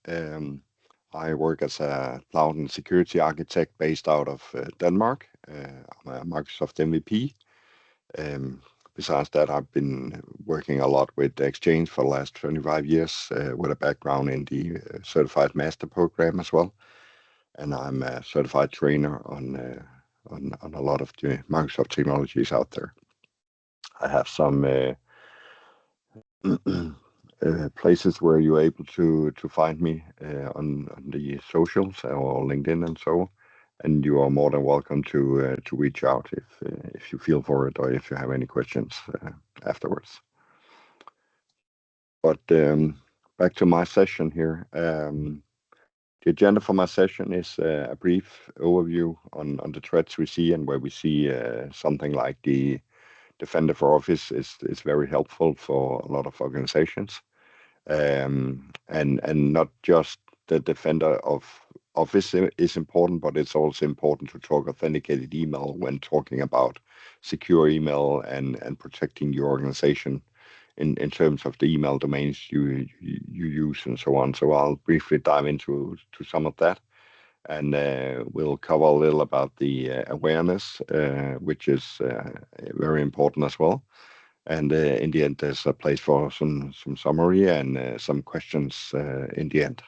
I work as a cloud and security architect based out of Denmark. I'm a Microsoft MVP. Um, Besides that, I've been working a lot with Exchange for the last 25 years with a background in the Certified Master program as well. And I'm a certified trainer on a lot of the Microsoft technologies out there. I have some places where you're able to find me on the socials or LinkedIn and so. And you are more than welcome to reach out if you feel for it or if you have any questions afterwards. But back to my session here. The agenda for my session is a brief overview on the threats we see and where we see something like the Defender for Office is very helpful for a lot of organizations. And not just the Defender of Office is important, but it's also important to talk authenticated email when talking about secure email and protecting your organization in terms of the email domains you use and so on. So I'll briefly dive into some of that, and we'll cover a little about the awareness, which is very important as well. And in the end, there's a place for some summary and some questions in the end.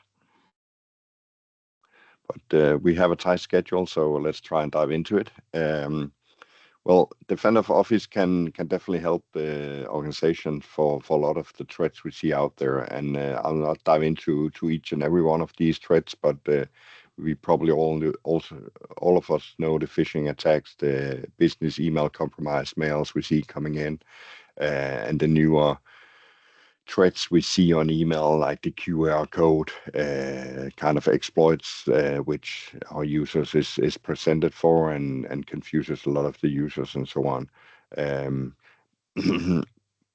But we have a tight schedule, so let's try and dive into it. Well, Defender for Office can definitely help the organization for a lot of the threats we see out there. And I'll not dive into each and every one of these threats, but we probably all of us know the phishing attacks, the business email compromise mails we see coming in, and the newer threats we see on email, like the QR code kind of exploits, which our users is presented for and confuses a lot of the users and so on. Um,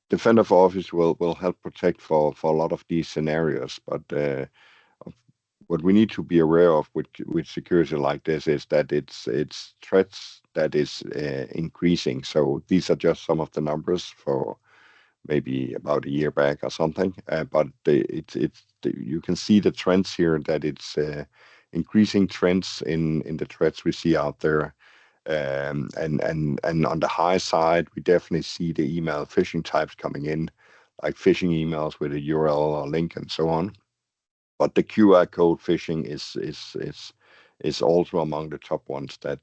Defender for Office will help protect for a lot of these scenarios, but what we need to be aware of with security like this is that it's threats that is increasing. So these are just some of the numbers for maybe about a year back or something. But you can see the trends here, that it's increasing trends in the threats we see out there. And on the high side, we definitely see the email phishing types coming in, like phishing emails with a URL or link and so on. But the QR code phishing is also among the top ones that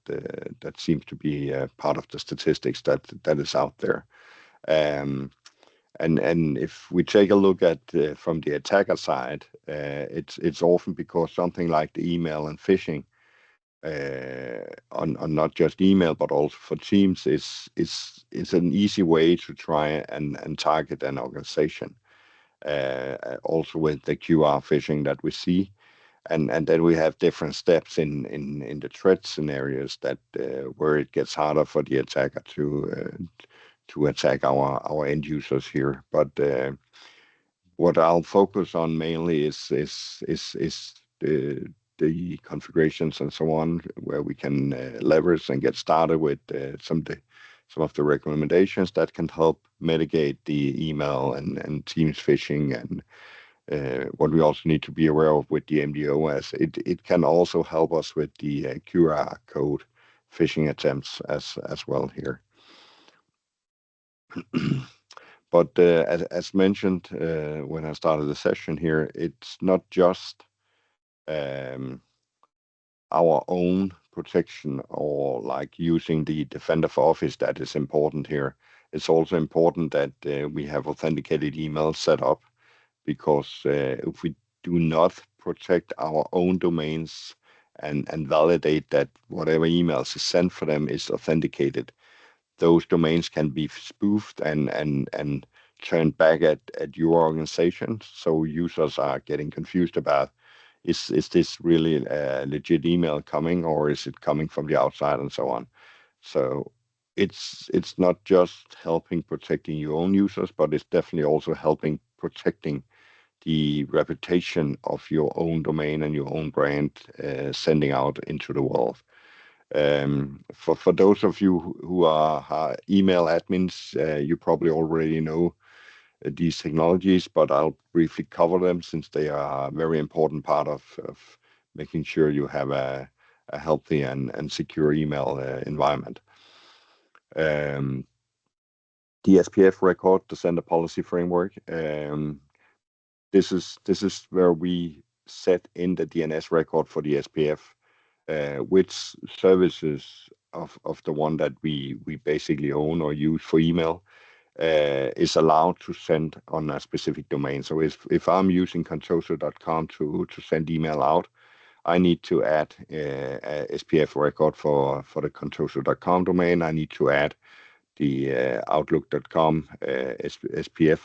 seems to be part of the statistics that is out there. And if we take a look at from the attacker side, it's often because something like the email and phishing on not just email but also for Teams is an easy way to try and target an organization. Also with the QR phishing that we see, and then we have different steps in the threat scenarios that where it gets harder for the attacker to attack our end users here. But what I'll focus on mainly is the configurations and so on, where we can leverage and get started with some of the recommendations that can help mitigate the email and Teams phishing, and what we also need to be aware of with the MDO, as it can also help us with the QR code phishing attempts as well here. But as mentioned when I started the session here, it's not just our own protection or like using the Defender for Office that is important here. It's also important that we have authenticated emails set up, because if we do not protect our own domains and validate that whatever emails is sent for them is authenticated, those domains can be spoofed and turned back at your organization. So users are getting confused about, is this really a legit email coming, or is it coming from the outside, and so on. So it's not just helping protecting your own users, but it's definitely also helping protecting the reputation of your own domain and your own brand sending out into the world. For those of you who are email admins, you probably already know these technologies, but I'll briefly cover them since they are a very important part of making sure you have a healthy and secure email environment. Um, the SPF record, the sender policy framework. This is where we set in the DNS record for the SPF, which services of the one that we basically own or use for email is allowed to send on a specific domain. So if I'm using contoso.com to send email out, I need to add a SPF record for the contoso.com domain. I need to add the outlook.com SPF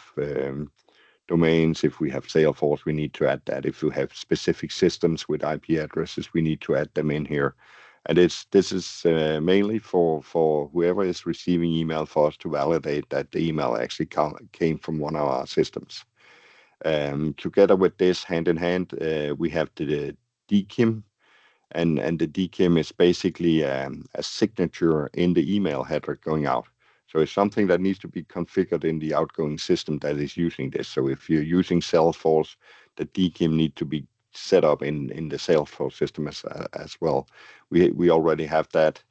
domains. If we have Salesforce, we need to add that. If we have specific systems with IP addresses, we need to add them in here. And this is mainly for whoever is receiving email for us to validate that the email actually came from one of our systems. Together with this, hand in hand, we have the DKIM, and the DKIM is basically a signature in the email header going out. So it's something that needs to be configured in the outgoing system that is using this. So if you're using Salesforce, the DKIM need to be set up in the Salesforce system as well. We already have that.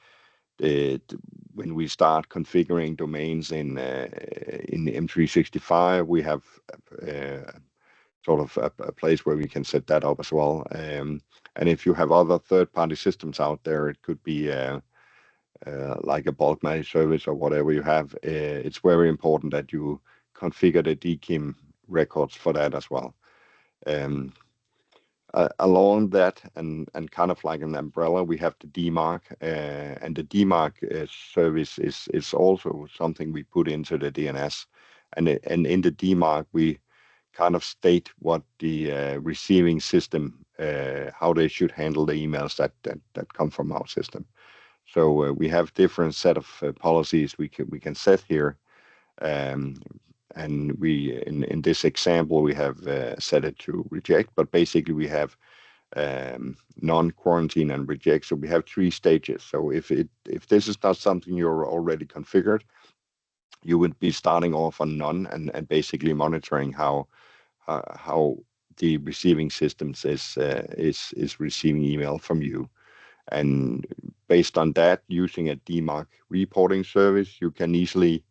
When we start configuring domains in M365, we have sort of a place where we can set that up as well. And if you have other third-party systems out there, it could be like a bulk managed service or whatever you have. It's very important that you configure the DKIM records for that as well. Along that and kind of like an umbrella, we have the DMARC, and the DMARC service is also something we put into the DNS. And in the DMARC, we kind of state what the receiving system, how they should handle the emails that come from our system. So we have different set of policies we can set here, and we in this example we have set it to reject, but basically we have non-quarantine and reject. So we have 3 stages. So if this is not something you're already configured, you would be starting off on none and basically monitoring how the receiving systems is receiving email from you. And based on that, using a DMARC reporting service, you can easily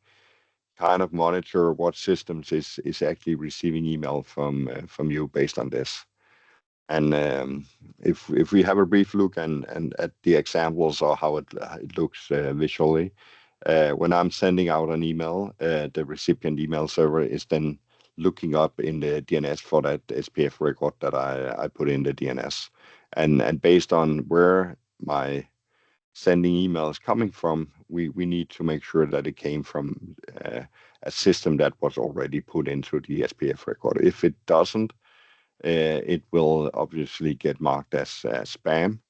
kind of monitor what systems is actually receiving email from you based on this. And if we have a brief look and at the examples or how it looks visually, when I'm sending out an email, the recipient email server is then looking up in the DNS for that SPF record that I put in the DNS. And based on where my sending email is coming from, we need to make sure that it came from a system that was already put into the SPF record. If it doesn't, it will obviously get marked as spam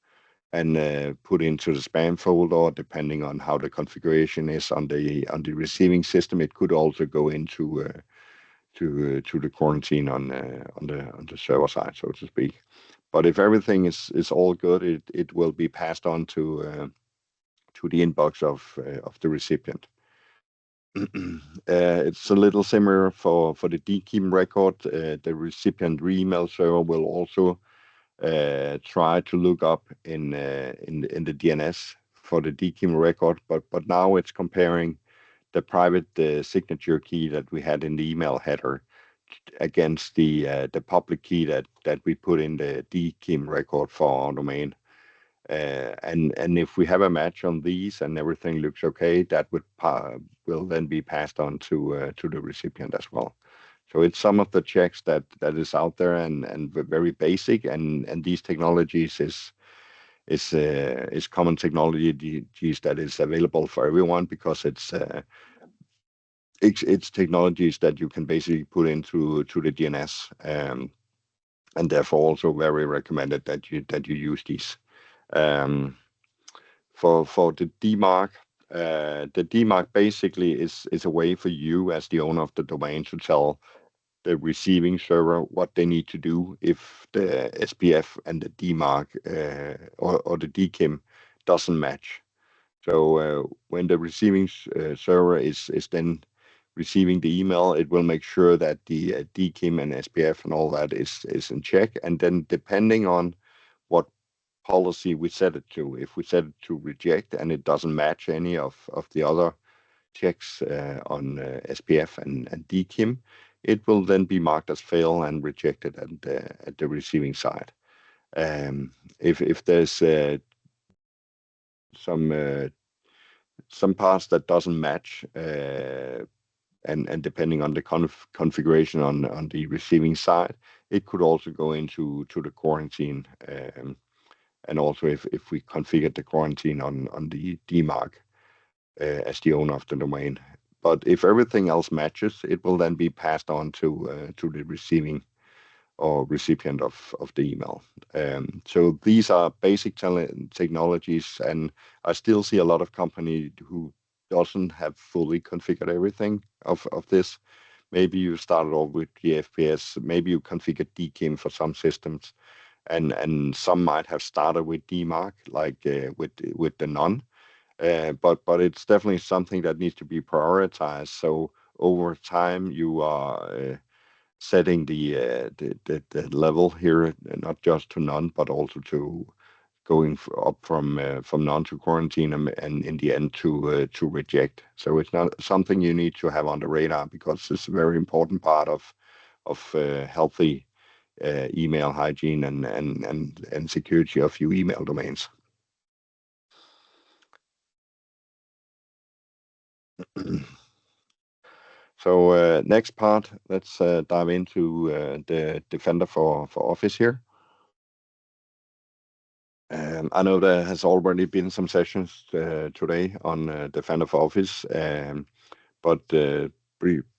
and put into the spam folder. Depending on how the configuration is on the receiving system, it could also go into to the quarantine on the server side, so to speak. But if everything is all good, it will be passed on to the inbox of the recipient. It's a little similar for the DKIM record. The recipient email server will also try to look up in the DNS for the DKIM record, but now it's comparing the private signature key that we had in the email header against the public key that we put in the DKIM record for our domain. And if we have a match on these and everything looks okay, that will then be passed on to the recipient as well. So it's some of the checks that is out there and very basic, and these technologies is common technologies that is available for everyone because it's technologies that you can basically put into the DNS, and therefore also very recommended that you use these. For the DMARC, the DMARC basically is a way for you as the owner of the domain to tell the receiving server what they need to do if the SPF and the DMARC or the DKIM doesn't match. So when the receiving server is then receiving the email, it will make sure that the DKIM and SPF and all that is in check. And then depending on what policy we set it to, if we set it to reject and it doesn't match any of the other checks on SPF and DKIM, it will then be marked as fail and rejected at the receiving side. If there's some parts that doesn't match, and depending on the configuration on the receiving side, it could also go into the quarantine. And also if we configure the quarantine on the DMARC as the owner of the domain. But if everything else matches, it will then be passed on to the receiving or recipient of the email. So these are basic technologies, and I still see a lot of company who doesn't have fully configured everything of this. Maybe you started off with the FPS, maybe you configured DKIM for some systems, and some might have started with DMARC, like with the none. But it's definitely something that needs to be prioritized. So over time, you are setting the level here, not just to none, but also to going up from none to quarantine and in the end to reject. So it's not something you need to have on the radar, because it's a very important part of healthy email hygiene and security of your email domains. So next part, let's dive into the Defender for Office here. I know there has already been some sessions today on Defender for Office, but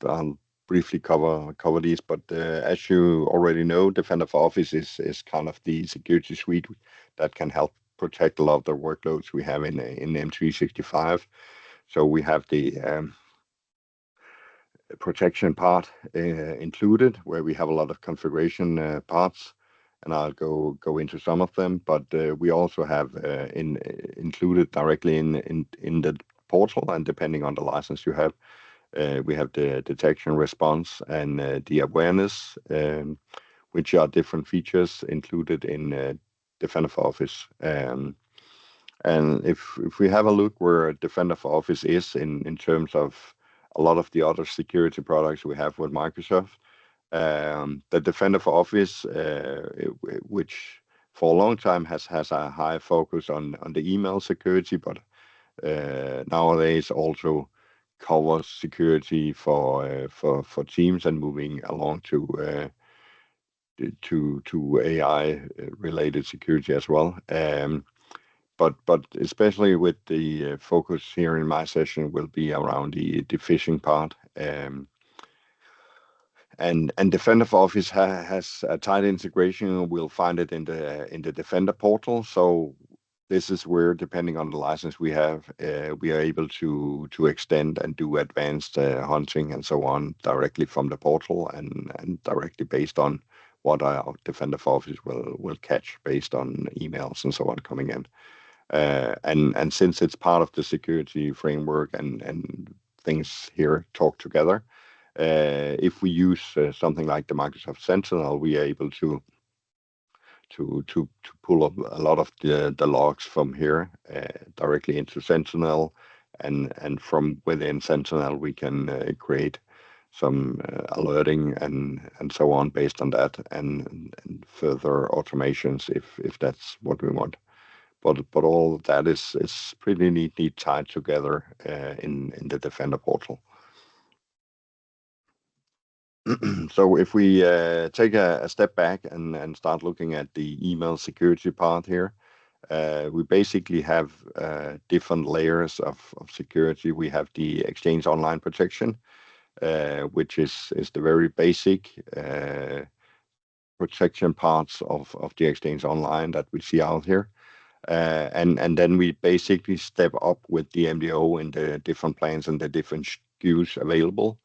I'll briefly cover these. But as you already know, Defender for Office is kind of the security suite that can help protect a lot of the workloads we have in M365. So we have the protection part included, where we have a lot of configuration parts, and I'll go into some of them. But we also have included directly in the portal, and depending on the license you have, we have the detection response and the awareness, which are different features included in Defender for Office. And if we have a look where Defender for Office is in terms of a lot of the other security products we have with Microsoft, the Defender for Office, which for a long time has a high focus on the email security, but nowadays also covers security for Teams and moving along to AI related security as well. But especially with the focus here in my session will be around the phishing part. And Defender for Office has a tight integration. We'll find it in the Defender portal. So this is where, depending on the license we have, we are able to extend and do advanced hunting and so on directly from the portal and directly based on what our Defender for Office will catch based on emails and so on coming in. And since it's part of the security framework and things here talk together, if we use something like the Microsoft Sentinel, we are able to pull up a lot of the logs from here directly into Sentinel, and from within Sentinel we can create some alerting and so on based on that, and further automations if that's what we want. But all of that is pretty neatly tied together in the Defender portal. So if we take a step back and start looking at the email security part here, we basically have different layers of security. We have the Exchange Online protection, which is the very basic protection parts of the Exchange Online that we see out here. And then we basically step up with the MDO in the different plans and the different SKUs available.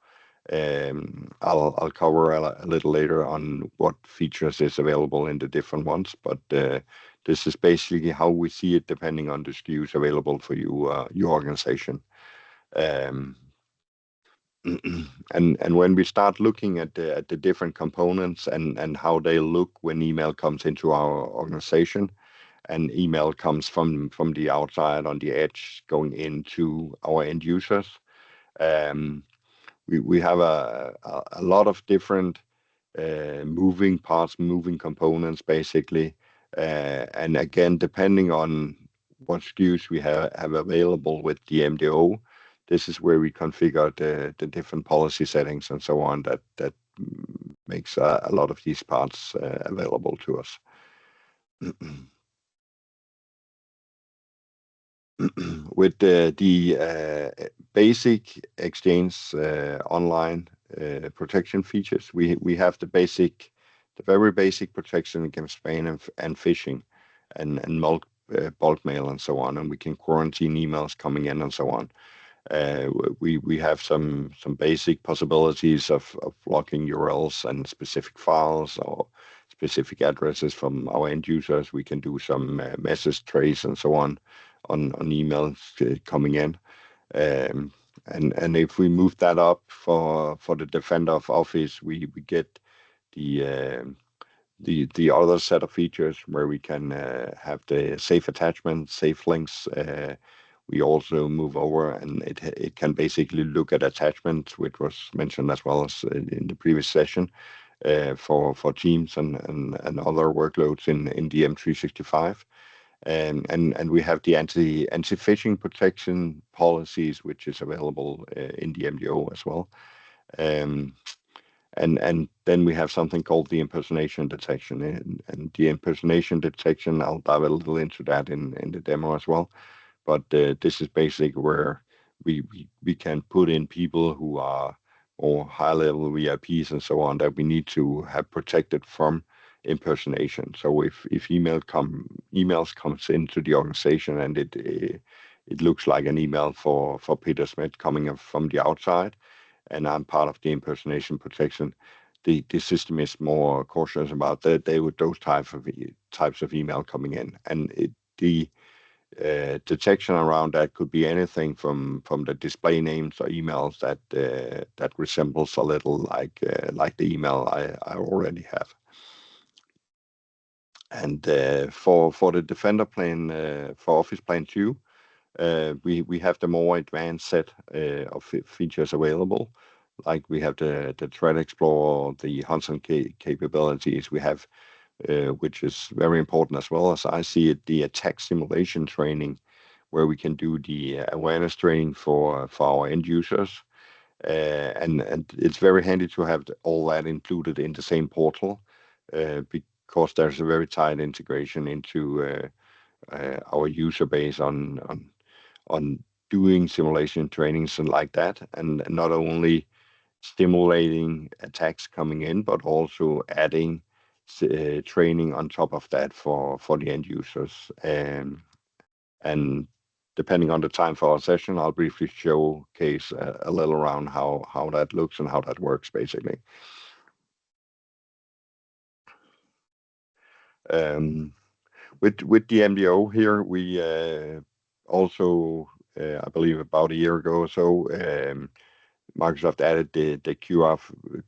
I'll cover a little later on what features is available in the different ones, but this is basically how we see it depending on the SKUs available for you, your organization. And when we start looking at the different components and how they look when email comes into our organization, and email comes from the outside on the edge going into our end users, um, we have a lot of different moving parts, moving components, basically. And again, depending on what SKUs we have available with the MDO, this is where we configure the different policy settings and so on that makes a lot of these parts available to us. With the basic Exchange online protection features, we have the very basic protection against spam and phishing, and bulk mail and so on, and we can quarantine emails coming in and so on. We have some basic possibilities of blocking URLs and specific files or specific addresses from our end users. We can do some message trace and so on emails coming in. Um, and if we move that up for the Defender of Office, we get the the other set of features where we can have the safe attachments, safe links. We also move over, and it can basically look at attachments, which was mentioned as well as in the previous session, for Teams and other workloads in the M365. And we have the anti-phishing protection policies, which is available in the MDO as well. Um, and then we have something called the impersonation detection. And the impersonation detection, I'll dive a little into that in the demo as well. But this is basically where we can put in people who are more high-level VIPs and so on that we need to have protected from impersonation. So if emails comes into the organization and it looks like an email for Peter Smith coming from the outside, and I'm part of the impersonation protection, the system is more cautious about that. They would those types of email coming in, and the detection around that could be anything from the display names or emails that resembles a little like the email I already have. And for the Defender plane for Office Plane 2, we have the more advanced set of features available. Like we have the Threat Explorer, the Hunter capabilities we have, which is very important as well as I see it, the attack simulation training, where we can do the awareness training for our end users. And it's very handy to have all that included in the same portal, because there's a very tight integration into our user base on doing simulation trainings and like that, and not only stimulating attacks coming in, but also adding training on top of that for the end users. And depending on the time for our session, I'll briefly showcase a little around how that looks and how that works, basically. Um, with the MDO here, we also, I believe about a year ago or so, Microsoft added the QR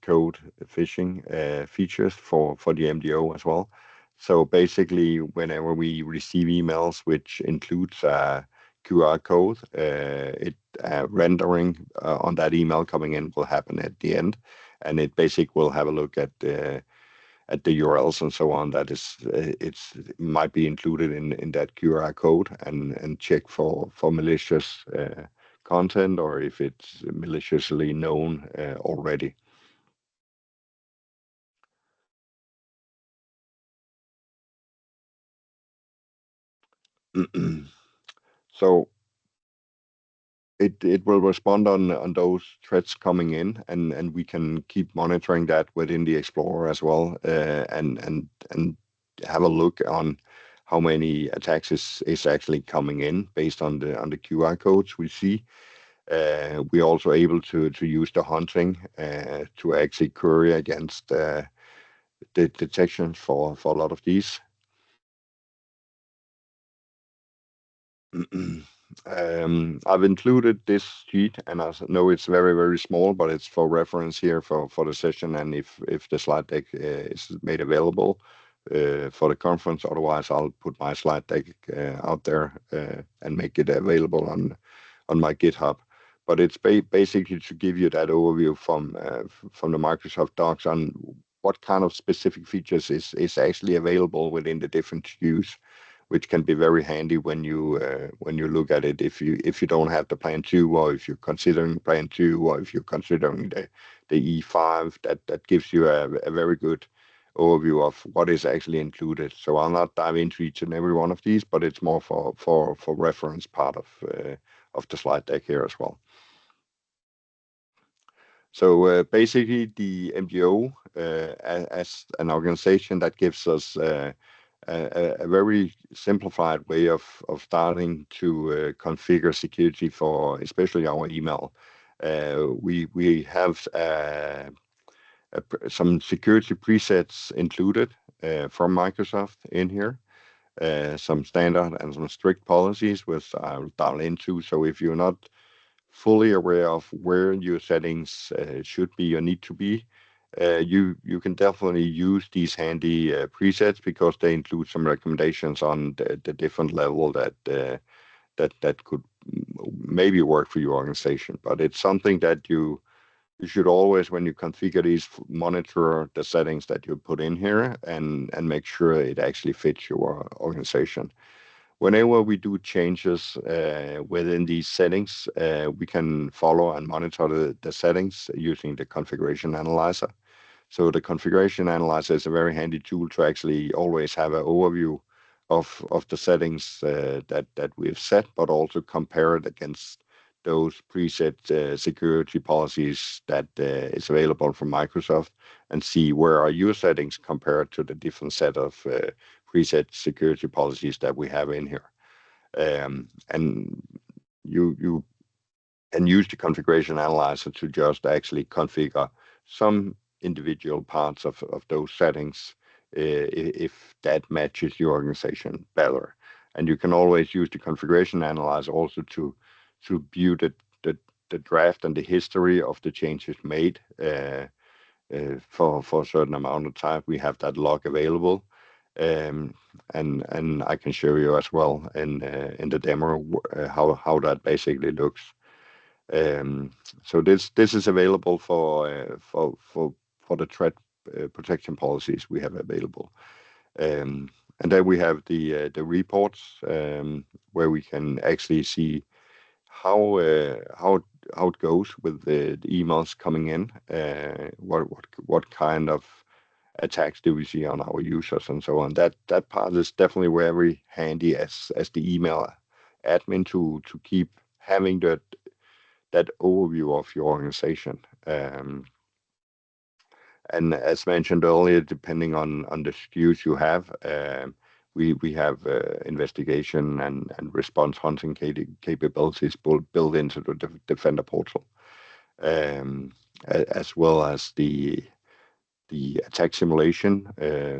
code phishing features for the MDO as well. So basically, whenever we receive emails which includes a QR code, it rendering on that email coming in will happen at the end, and it basically will have a look at the URLs and so on that is it might be included in that QR code, and check for malicious content, or if it's maliciously known already. So it will respond on those threats coming in, and we can keep monitoring that within the Explorer as well, and have a look on how many attacks is actually coming in based on the QR codes we see. We're also able to use the hunting to actually query against the detection for a lot of these. I've included this sheet, and I know it's very, very small, but it's for reference here for the session, and if the slide deck is made available for the conference. Otherwise, I'll put my slide deck out there and make it available on my GitHub. But it's basically to give you that overview from the Microsoft Docs on what kind of specific features is actually available within the different SKUs, which can be very handy when you look at it. If you don't have the Plan 2, or if you're considering Plan 2, or if you're considering the E5, that gives you a very good overview of what is actually included. So I'll not dive into each and every one of these, but it's more for reference part of the slide deck here as well. So basically, the MGO as an organization, that gives us a very simplified way of starting to configure security for especially our email. We have some security presets included from Microsoft in here. Some standard and some strict policies, which I'll dial into. So if you're not fully aware of where your settings should be or need to be, you can definitely use these handy presets, because they include some recommendations on the different level that could maybe work for your organization. But it's something that you should always, when you configure these, monitor the settings that you put in here and make sure it actually fits your organization. Whenever we do changes within these settings, we can follow and monitor the settings using the configuration analyzer. So the configuration analyzer is a very handy tool to actually always have an overview of the settings that we've set, but also compare it against those preset security policies that is available from Microsoft, and see where are your settings compared to the different set of preset security policies that we have in here. And you can use the configuration analyzer to just actually configure some individual parts of those settings if that matches your organization better. And you can always use the configuration analyzer also to view the draft and the history of the changes made for a certain amount of time. We have that log available, and I can show you as well in the demo how that basically looks. So this is available for the threat protection policies we have available. And then we have the reports, where we can actually see how it goes with the emails coming in. What kind of attacks do we see on our users and so on. That part is definitely very handy as the email admin to keep having that overview of your organization. And as mentioned earlier, depending on the SKUs you have, we have investigation and response hunting capabilities built into the Defender portal, as well as the attack simulation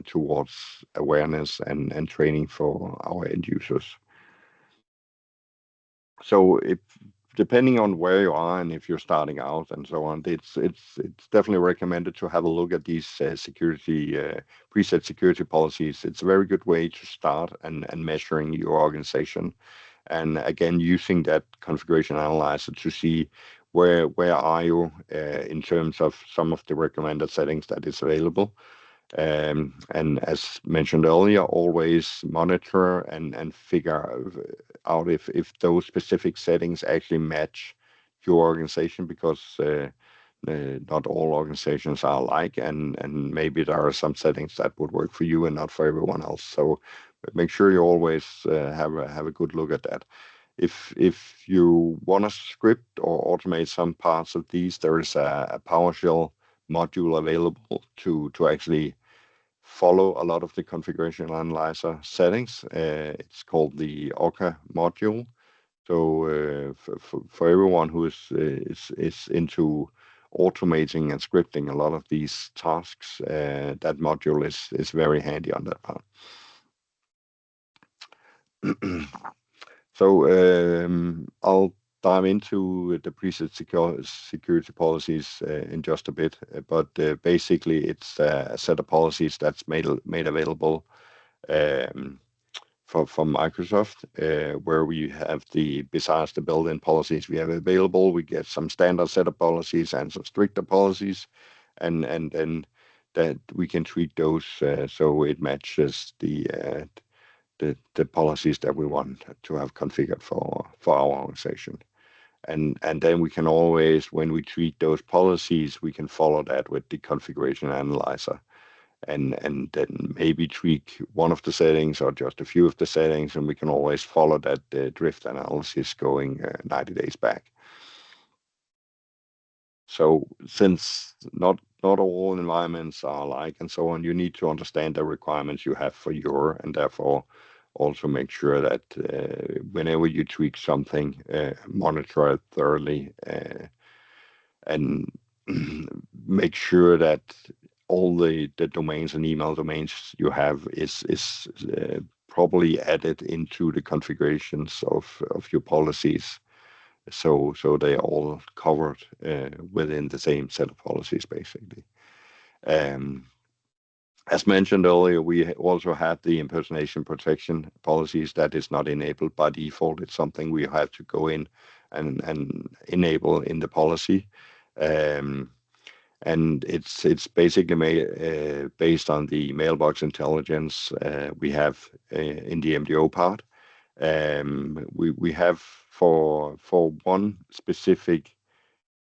towards awareness and training for our end users. So depending on where you are and if you're starting out and so on, it's definitely recommended to have a look at these preset security policies. It's a very good way to start and measuring your organization. And again, using that configuration analyzer to see where are you in terms of some of the recommended settings that is available. And as mentioned earlier, always monitor and figure out if those specific settings actually match your organization, because not all organizations are alike, and maybe there are some settings that would work for you and not for everyone else. So make sure you always have a good look at that. If you want to script or automate some parts of these, there is a PowerShell module available to actually follow a lot of the configuration analyzer settings. It's called the Orca module. So for everyone who is into automating and scripting a lot of these tasks, that module is very handy on that part. So I'll dive into the preset security policies in just a bit, but basically it's a set of policies that's made available um, from Microsoft, where we have besides the built-in policies we have available, we get some standard set of policies and some stricter policies, and then that we can tweak those so it matches the policies that we want to have configured for our organization. And then we can always, when we tweak those policies, we can follow that with the configuration analyzer and then maybe tweak one of the settings or just a few of the settings, and we can always follow that drift analysis going 90 days back. So since not all environments are alike and so on, you need to understand the requirements you have for your, and therefore also make sure that whenever you tweak something, monitor it thoroughly and make sure that all the domains and email domains you have is properly added into the configurations of your policies, so they are all covered within the same set of policies, basically. Um, as mentioned earlier, we also have the impersonation protection policies that is not enabled by default. It's something we have to go in and enable in the policy. Um, and it's basically based on the mailbox intelligence we have in the MDO part. We have for one specific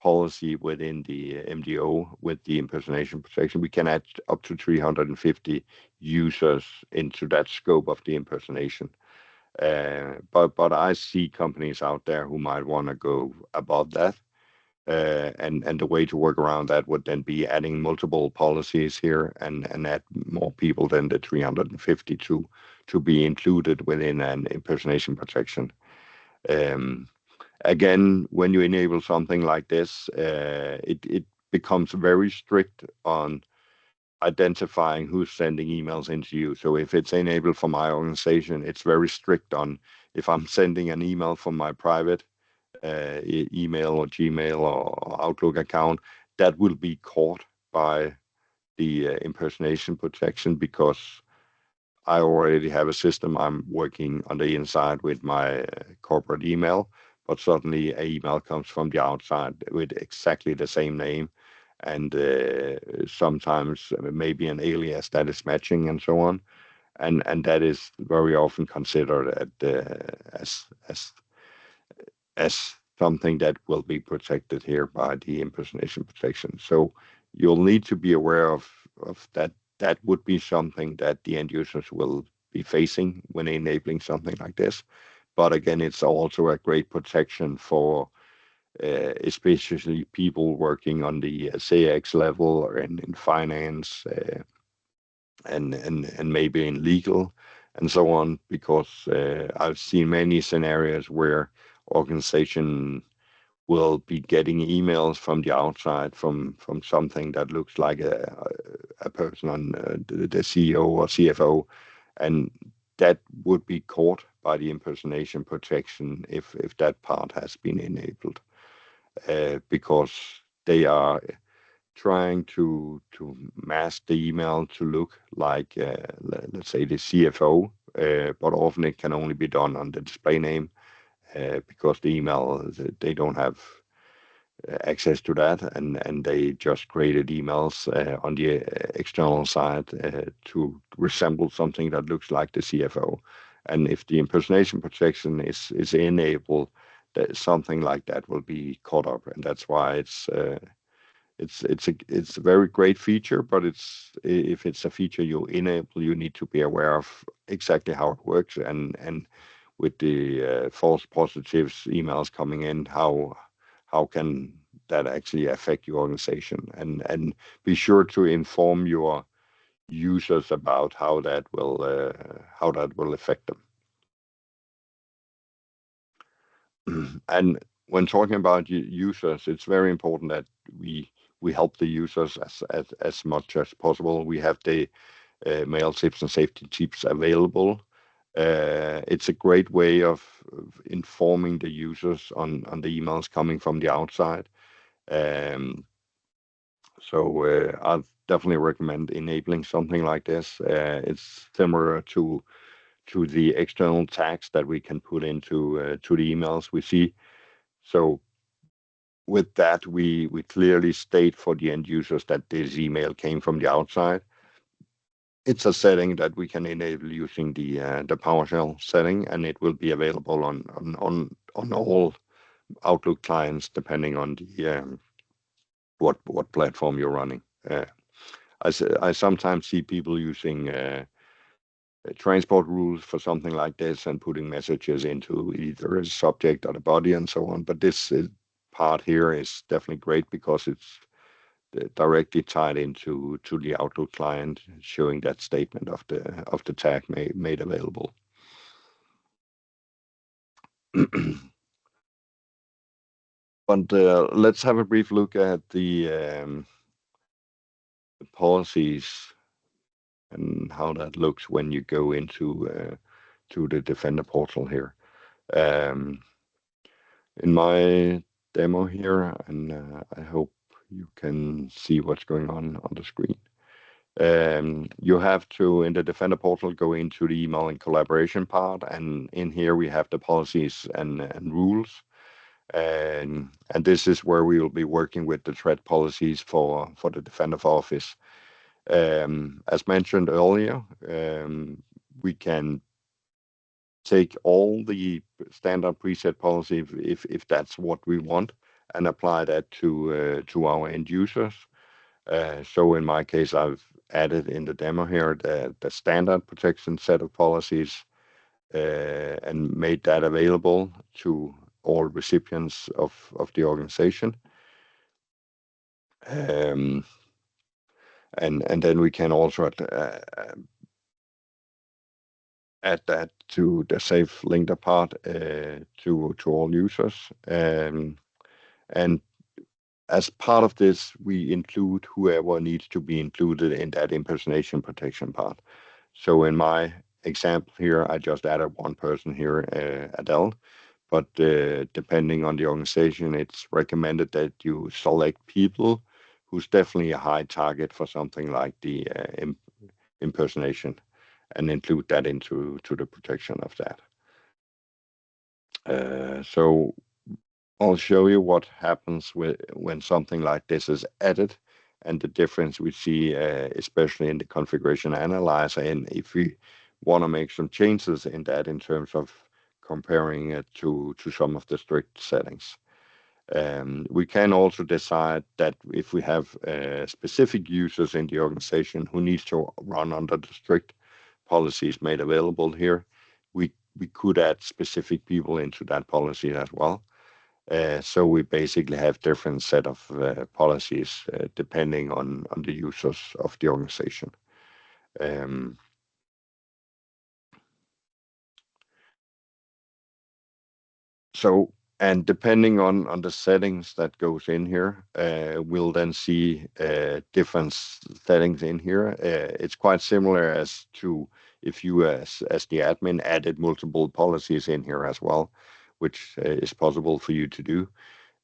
policy within the MDO with the impersonation protection, we can add up to 350 users into that scope of the impersonation. But I see companies out there who might want to go above that. And the way to work around that would then be adding multiple policies here and add more people than the 350 to be included within an impersonation protection. Um, Again, when you enable something like this, it becomes very strict on identifying who's sending emails into you. So if it's enabled for my organization, it's very strict on if I'm sending an email from my private email or Gmail or Outlook account, that will be caught by the impersonation protection because I already have a system. I'm working on the inside with my corporate email, but suddenly an email comes from the outside with exactly the same name and sometimes maybe an alias that is matching and so on. And that is very often considered as something that will be protected here by the impersonation protection. So you'll need to be aware of that. That would be something that the end users will be facing when enabling something like this. But again, it's also a great protection for especially people working on the CX level or in finance and maybe in legal and so on, because I've seen many scenarios where organization will be getting emails from the outside from something that looks like a person on the CEO or CFO, and that would be caught by the impersonation protection if that part has been enabled, because they are trying to mask the email to look like, let's say, the CFO, but often it can only be done on the display name because the email, they don't have access to that, and they just created emails on the external side to resemble something that looks like the CFO. And if the impersonation protection is enabled, that something like that will be caught up, and that's why it's a very great feature, but if it's a feature you enable, you need to be aware of exactly how it works, and with the false positives emails coming in, how can that actually affect your organization, and be sure to inform your users about how that will affect them. And when talking about users, it's very important that we help the users as much as possible. We have the mail tips and safety tips available. It's a great way of informing the users on the emails coming from the outside. Um, so I'd definitely recommend enabling something like this. It's similar to the external tags that we can put into to the emails we see. So with that, we clearly state for the end users that this email came from the outside. It's a setting that we can enable using the PowerShell setting, and it will be available on all Outlook clients, depending on the what platform you're running. I sometimes see people using transport rules for something like this and putting messages into either a subject or the body and so on. But this part here is definitely great because it's directly tied into the Outlook client, showing that statement of the tag made available. But let's have a brief look at the policies and how that looks when you go into to the Defender portal here. Um, in my demo here, and I hope you can see what's going on the screen. You have to, in the Defender portal, go into the email and collaboration part, and in here we have the policies and rules. And this is where we will be working with the threat policies for the Defender for Office. As mentioned earlier, we can take all the standard preset policy if that's what we want and apply that to our end users. So in my case, I've added in the demo here the standard protection set of policies and made that available to all recipients of the organization. Um, and then we can also add that to the safe linker part to all users. And as part of this, we include whoever needs to be included in that impersonation protection part. So in my example here, I just added one person here, Adele. But depending on the organization, it's recommended that you select people who's definitely a high target for something like the impersonation and include that into the protection of that. So I'll show you what happens when something like this is added and the difference we see, especially in the configuration analyzer, and if we want to make some changes in that in terms of comparing it to some of the strict settings. We can also decide that if we have specific users in the organization who needs to run under the strict policies made available here, we could add specific people into that policy as well. So we basically have different set of policies depending on the users of the organization. Um, and depending on the settings that goes in here, we'll then see different settings in here. It's quite similar as to if you as the admin added multiple policies in here as well, which is possible for you to do.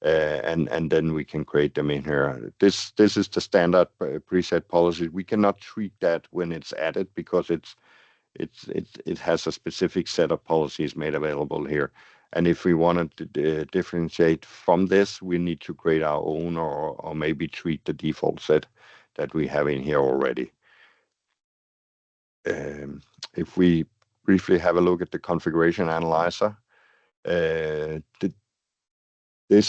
And then we can create them in here. This is the standard preset policy. We cannot tweak that when it's added because it has a specific set of policies made available here. And if we wanted to differentiate from this, we need to create our own or maybe tweak the default set that we have in here already. If we briefly have a look at the configuration analyzer, this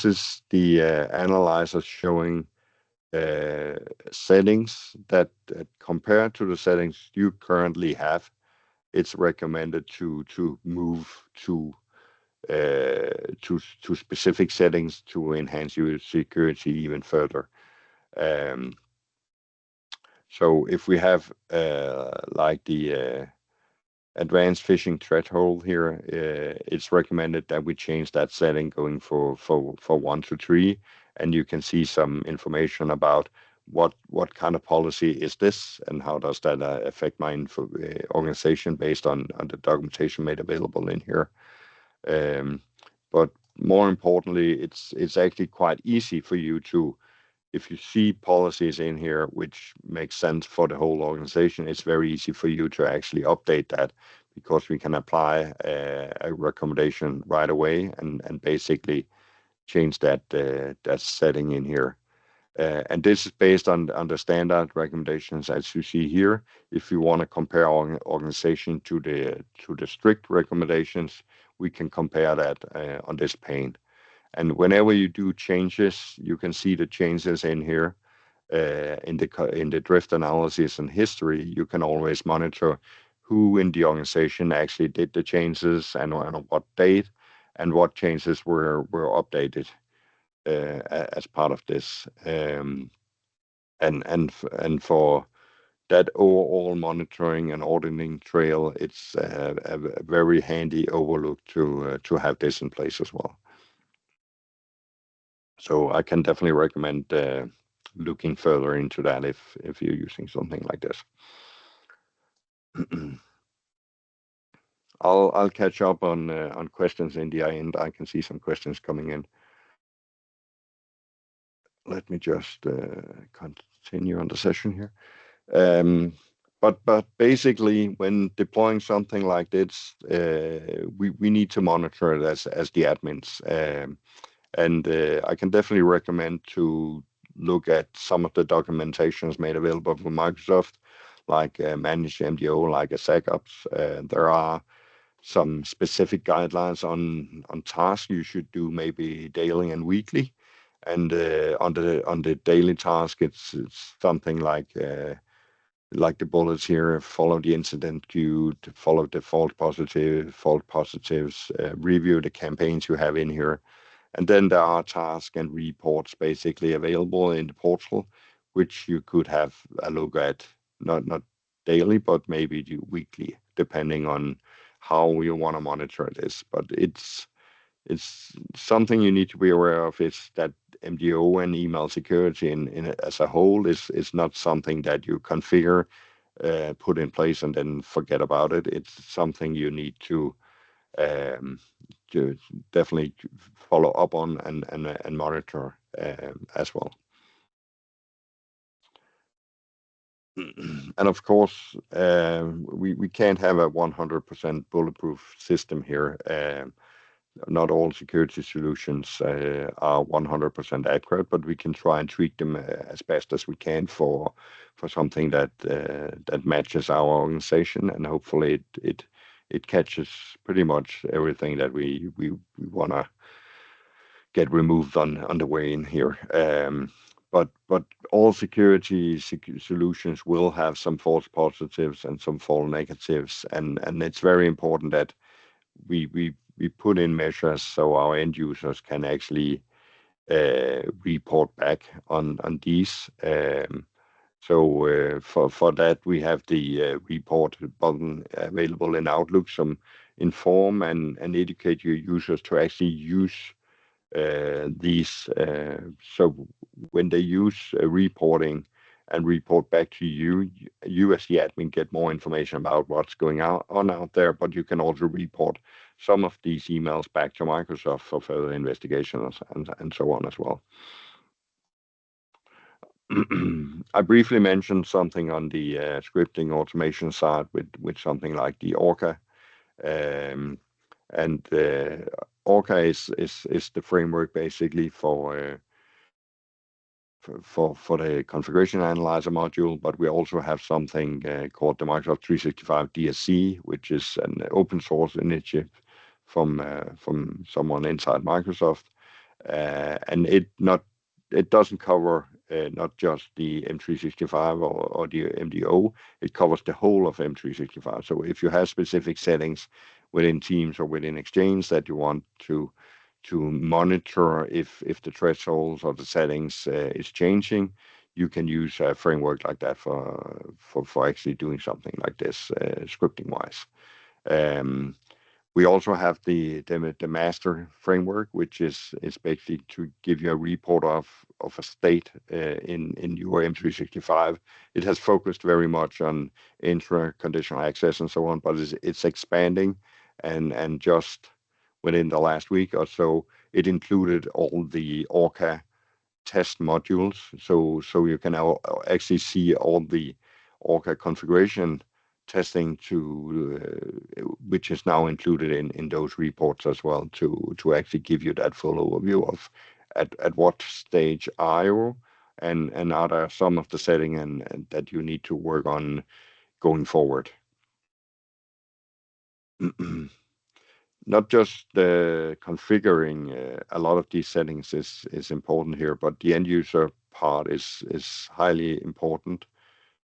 is the analyzer showing settings that compared to the settings you currently have, it's recommended to move to specific settings to enhance your security even further. So if we have like the advanced phishing threshold here, it's recommended that we change that setting going for 1 to 3, and you can see some information about what kind of policy is this, and how does that affect my organization based on the documentation made available in here. But more importantly, it's actually quite easy for you to, if you see policies in here which make sense for the whole organization, it's very easy for you to actually update that, because we can apply a recommendation right away and basically change that setting in here. And this is based on the standard recommendations as you see here. If you want to compare our organization to the strict recommendations, we can compare that on this pane. And whenever you do changes, you can see the changes in here in the drift analysis and history. You can always monitor who in the organization actually did the changes and on what date, and what changes were updated as part of this. And for that overall monitoring and auditing trail, it's a very handy overlook to have this in place as well. So I can definitely recommend looking further into that if you're using something like this. I'll catch up on questions in the end. I can see some questions coming in. Let me just continue on the session here. But basically, when deploying something like this, we need to monitor it as the admins. And I can definitely recommend to look at some of the documentations made available from Microsoft, like Managed MDO, like a SecOps. There are some specific guidelines on tasks you should do maybe daily and weekly. And on the daily task, it's something like the bullets here: follow the incident queue, to follow the false positives, review the campaigns you have in here. And then there are tasks and reports basically available in the portal, which you could have a look at, not daily, but maybe weekly, depending on how you want to monitor this. But it's something you need to be aware of, is that MDO and email security in as a whole is not something that you configure, put in place, and then forget about it. It's something you need to definitely follow up on and monitor as well. And of course, we can't have a 100% bulletproof system here. Not all security solutions are 100% accurate, but we can try and tweak them as best as we can for something that matches our organization, and hopefully it catches pretty much everything that we want to get removed on the way in here. But all security solutions will have some false positives and some false negatives, and it's very important that we put in measures so our end users can actually report back on these. So for that, we have the report button available in Outlook, some inform and educate your users to actually use these. So when they use reporting and report back to you, you as the admin get more information about what's going on out there, but you can also report some of these emails back to Microsoft for further investigations and so on as well. I briefly mentioned something on the scripting automation side with something like the Orca. And Orca is the framework basically for the configuration analyzer module, but we also have something called the Microsoft 365 DSC, which is an open source initiative from someone inside Microsoft, and it doesn't cover not just the M365 or the MDO. It covers the whole of M365. So if you have specific settings within Teams or within Exchange that you want to monitor if the thresholds or the settings is changing, you can use a framework like that for actually doing something like this scripting wise. We also have the master framework, which is basically to give you a report of a state in your M365. It has focused very much on intra-conditional access and so on, but it's expanding, and just within the last week or so, it included all the Orca test modules, so you can now actually see all the Orca configuration testing which is now included in those reports as well, to actually give you that full overview of at what stage are you, and are there some of the setting and that you need to work on going forward. Not just configuring a lot of these settings is important here, but the end user part is highly important,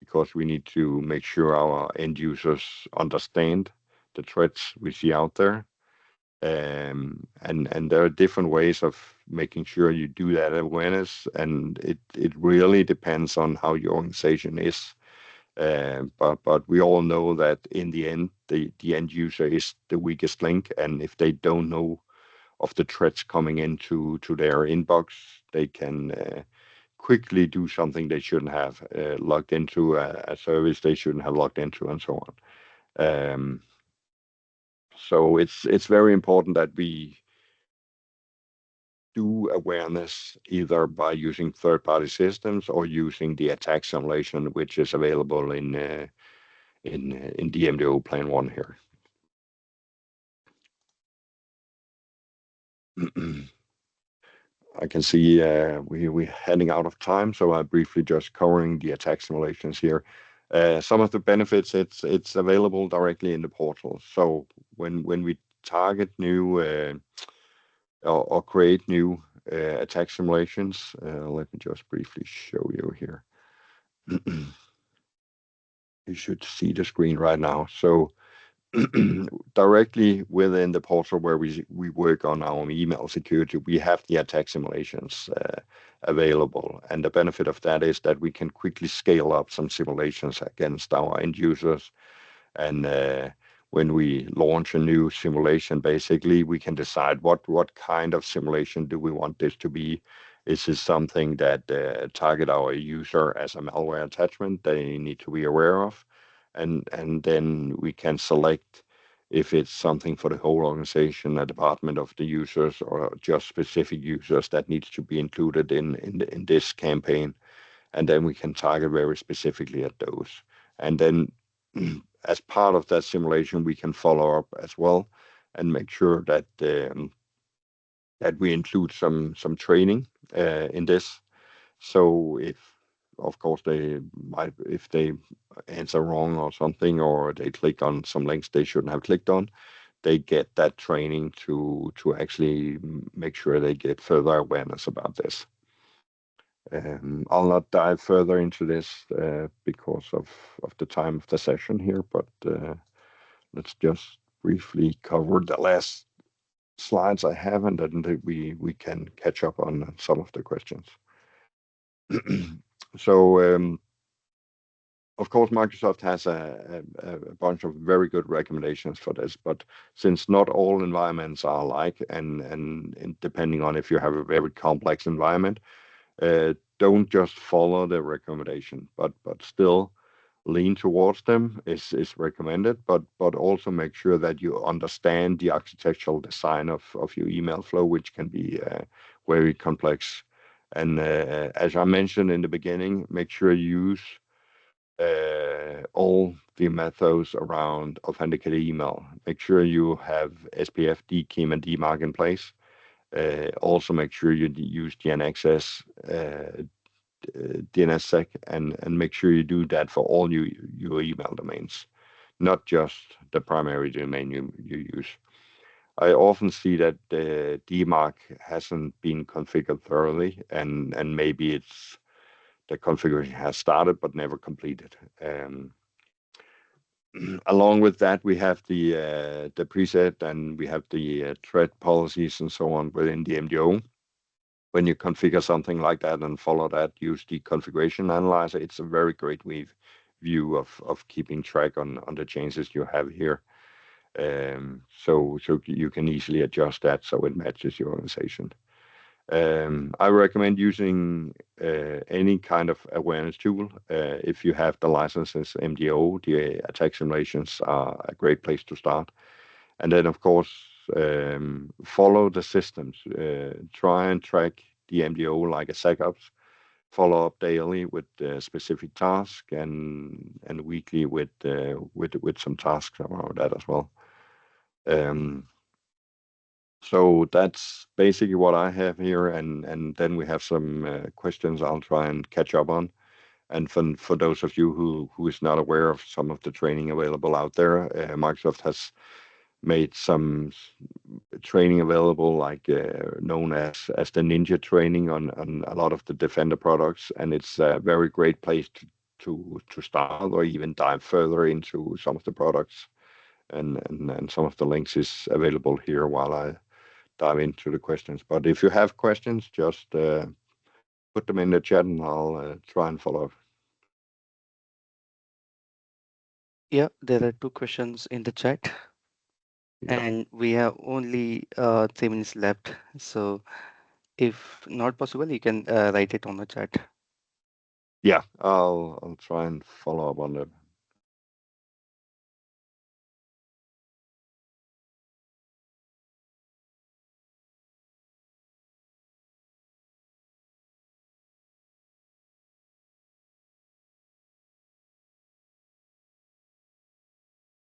because we need to make sure our end users understand the threats we see out there. And there are different ways of making sure you do that awareness, and it really depends on how your organization is. But we all know that in the end, the end user is the weakest link, and if they don't know of the threats coming into their inbox, they can quickly do something they shouldn't have, logged into a service they shouldn't have logged into, and so on. So it's very important that we do awareness either by using third-party systems or using the attack simulation, which is available in the MDO Plan 1 here. I can see we're heading out of time, so I'm briefly just covering the attack simulations here. Some of the benefits, it's available directly in the portal. So when we target new or create new attack simulations, let me just briefly show you here. You should see the screen right now. So directly within the portal where we work on our email security, we have the attack simulations available. And the benefit of that is that we can quickly scale up some simulations against our end users. And when we launch a new simulation, basically, we can decide what kind of simulation do we want this to be. Is this something that target our user as a malware attachment they need to be aware of? And then we can select if it's something for the whole organization, a department of the users, or just specific users that needs to be included in this campaign. And then we can target very specifically at those. And then as part of that simulation, we can follow up as well and make sure that that we include some training in this. So of course, if they answer wrong or something, or they click on some links they shouldn't have clicked on, they get that training to actually make sure they get further awareness about this. I'll not dive further into this because of the time of the session here, but let's just briefly cover the last slides I have, and then we can catch up on some of the questions. So, of course, Microsoft has a bunch of very good recommendations for this, but since not all environments are alike, and depending on if you have a very complex environment, don't just follow the recommendation, but still lean towards them is recommended, but also make sure that you understand the architectural design of your email flow, which can be very complex. And as I mentioned in the beginning, make sure you use all the methods around authenticated email. Make sure you have SPF, DKIM, and DMARC in place. Also make sure you use DNXS, DNSSEC, and make sure you do that for all your email domains, not just the primary domain you use. I often see that the DMARC hasn't been configured thoroughly, and maybe it's the configuration has started but never completed. Along with that, we have the preset, and we have the threat policies and so on within the MDO. When you configure something like that and follow that, use the configuration analyzer. It's a very great view of keeping track on the changes you have here. So you can easily adjust that so it matches your organization. I recommend using any kind of awareness tool. If you have the licenses, MDO, the attack simulations are a great place to start. And then, of course, follow the systems. Try and track the MDO like a SecOps. Follow up daily with specific tasks and weekly with some tasks around that as well. Um, so that's basically what I have here, and then we have some questions I'll try and catch up on. And for those of you who is not aware of some of the training available out there, Microsoft has made some training available, like known as the Ninja training on a lot of the Defender products, and it's a very great place to start or even dive further into some of the products. And some of the links is available here while I dive into the questions. But if you have questions, just put them in the chat and I'll try and follow up. Yeah, there are two questions in the chat, Yeah, and we have only 3 minutes left. So, if not possible, you can write it on the chat. yeah, I'll try and follow up on that.